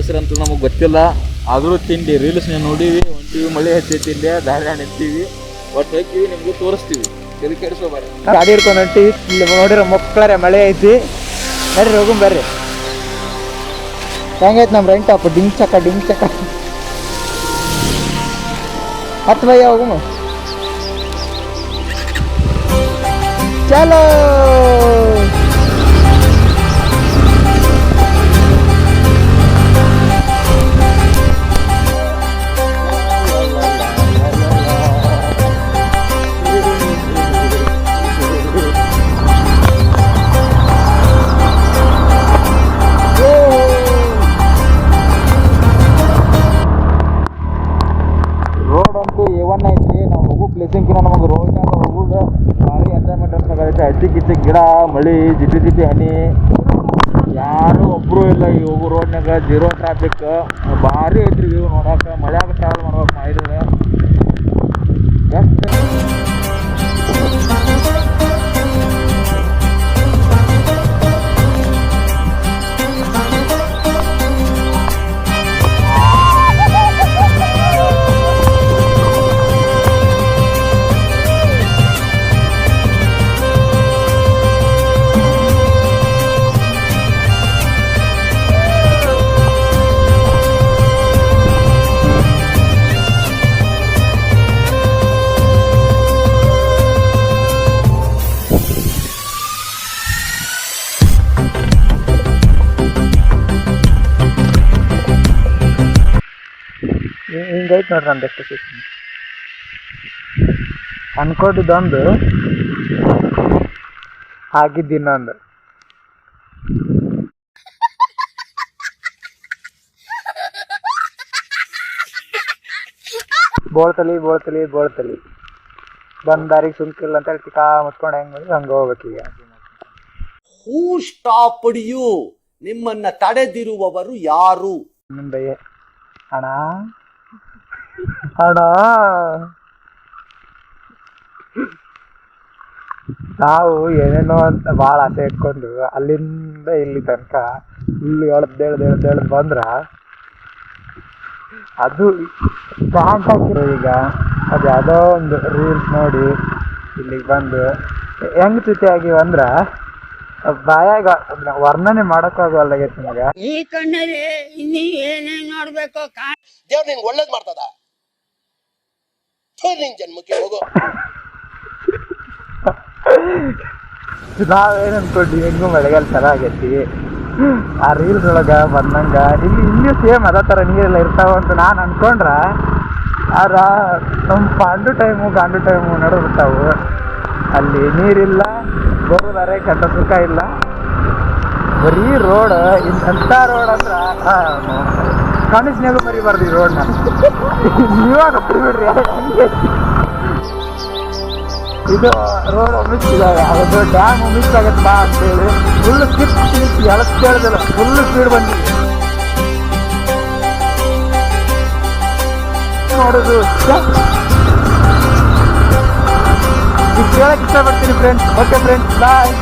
ಹೆಸರಂತೂ ನಮಗೆ ಗೊತ್ತಿಲ್ಲ. ಆದರೂ ತಿಂಡಿ ರೀಲ್ಸ್ ನೋಡೀವಿ, ಹೊಂಟೀವಿ, ಮಳೆ ಹತ್ತೈತಿ, ಇಲ್ಲೇ ದಾರಿ ನಿಂತೀವಿ, ಒಟ್ಟು ಹೋಗ್ತೀವಿ, ನಿಮಗೂ ತೋರಿಸ್ತೀವಿ. ಎಲ್ಲಿ ಕೆಡಿಸೋಬಾರಿ. ಗಾಡಿ ಹಿಡ್ಕೊಂಡು ಹೊಂಟೀವಿ. ಇಲ್ಲಿ ನೋಡಿರೋ ಮಕ್ಕಳರೆ ಮಳೆ ಐತಿ. ನಡ್ರಿ ಹೋಗು ಬರ್ರಿ. ಹೆಂಗೈತೆ ನಮ್ಮ ರೈನ್ ಟಾಪ್? ಡಿಂಗ್ ಚಕ ಹತ್ತು ಭಯ ಹೋಗು. ಚಲೋ A1 ಐತ್ರಿ. ನಾವು ಹೋಗೋ ಪ್ಲೇಸಿಂಕಿನ ನಮಗೆ ರೋಡ್ನಾಗ ಹೋಗೋದು ಭಾರಿ ಎಂಜಾಯ್ಮೆಂಟ್ ಅನ್ಸಕೈತೆ. ಹಚ್ಚಿ ಗಿಡ, ಮಳೆ, ಜಿಟಿ ಹನಿ, ಯಾರು ಒಬ್ಬರು ಇಲ್ಲ. ಈ ಹೋಗೋ ರೋಡ್ನಾಗ ಜೀರೋ ಟ್ರಾಫಿಕ್, ಭಾರಿ ಐತ್ರಿ ವ್ಯೂ ನೋಡಕ್ಕೆ. ಮಳೆಯಾಗ ಟ್ರಾವೆಲ್ ಮಾಡ್ಬೇಕು ಮಾಡಿದ್ರೆ ಎಷ್ಟು ಹಿಂಗೈತೆ ನೋಡ್ರಿ ನಮ್ಮ ಡೆಸ್ಟಿನೇಷನ್. ಅನ್ಕೊಂಡಿದ್ದೊಂದು ಆಗಿದ್ದು ಇನ್ನೊಂದು. ಬೋಳ್ತಲಿ ಬಂದ್ ದಾರಿಗೆ ಸುಮ್ಕಿಲ್ಲ ಅಂತ ಹೇಳಿ ಟಿಕಾ ಮುಚ್ಕೊಂಡು ಹೆಂಗ್ ಮಾಡಿ ಹಂಗೆ ಹೋಗ್ಬೇಕೀಗ. ಹೂ ಸ್ಟಾಪ್ಡ್ ಯು? ನಿಮ್ಮನ್ನ ತಡೆದಿರುವವರು ಯಾರು? ಮುಂದೆಯೇ ಅಣ್ಣ ನಾವು ಏನೇನೋ ಅಂತ ಭಾಳ ಆಸೆ ಇಟ್ಕೊಂಡು ಅಲ್ಲಿಂದ ಇಲ್ಲಿ ತನಕ ಇಲ್ಲಿ ಎಳ್ದು ಬಂದ್ರ ಅದು ಪ್ಯಾಂಟ್ ಹಾಕಿರೋ. ಈಗ ಅದು ಯಾವುದೋ ಒಂದು ರೀಲ್ಸ್ ನೋಡಿ ಇಲ್ಲಿಗೆ ಬಂದು ಹೆಂಗ್ ಸ್ಥಿತಿ ಆಗಿವಂದ್ರ ಬಾಯಾಗ ವರ್ಣನೆ ಮಾಡೋಕ್ಕಾಗಲ್ಲಾಗೈತಿ ನಿಮಗೆ. ಈ ಕಣ್ಣಲ್ಲಿ ಇನ್ನೀ ಏನೇನ್ ನೋಡ್ಬೇಕು. ದೇವ್ರು ನಿಂಗೆ ಒಳ್ಳೇದ್ ಮಾಡ್ತದ. ನಿನ್ ಜನ್ಮಕ್ಕೆ ಹೋಗೋ. ನಾವೇನು ಅನ್ಕೊಂಡ್ವಿ, ಹೆಂಗೂ ಮಳೆಗಾಲ ಚೆನ್ನಾಗೈತಿ, ಆ ರೀಲ್ಸ್ ಒಳಗೆ ಬಂದಂಗ ಇಲ್ಲಿ ಇನ್ನೂ ಸೇಮ್ ಅದೇ ಥರ ನೀರೆಲ್ಲ ಇರ್ತಾವ ಅಂತ ನಾನು ಅನ್ಕೊಂಡ್ರ ಆರ ನಮ್ಮ ಗಾಂಡು ಟೈಮು ನಡೆದ್ಬಿಡ್ತಾವು. ಅಲ್ಲಿ ನೀರಿಲ್ಲ, ಬರೋದಾರೆ ಕೆಟ್ಟ ಸುಖ ಇಲ್ಲ, ಬರೀ ರೋಡ್. ಎಂಥ ರೋಡ್ ಅಂದ್ರೆ ಕನಸಿನಾಗೂ ಬರೀಬಾರ್ದು ಈ ರೋಡ್ನ. ನೀವಾಗ ಬಿಡ್ರಿ. ಇದು ರೋಡ್ ಮಿಸ್ ಇದ್ದಾವೆ, ಅದು ಡ್ಯಾಮ್ ಮಿಸ್ ಆಗತ್ತೆ ಬಾ ಅಂತೇಳಿ ಫುಲ್ ಸ್ಕಿಪ್ ಎಳತ್ತೇಳ್ದಿಲ್ಲ, ಫುಲ್ ಸ್ಪೀಡ್ ಬಂದಿದೆ ನೋಡೋದು. ಈಗ ಕೇಳಕ್ಕೆ ಇಷ್ಟಪಡ್ತೀನಿ ಫ್ರೆಂಡ್ಸ್. ಓಕೆ ಫ್ರೆಂಡ್ಸ್, ಬಾಯ್.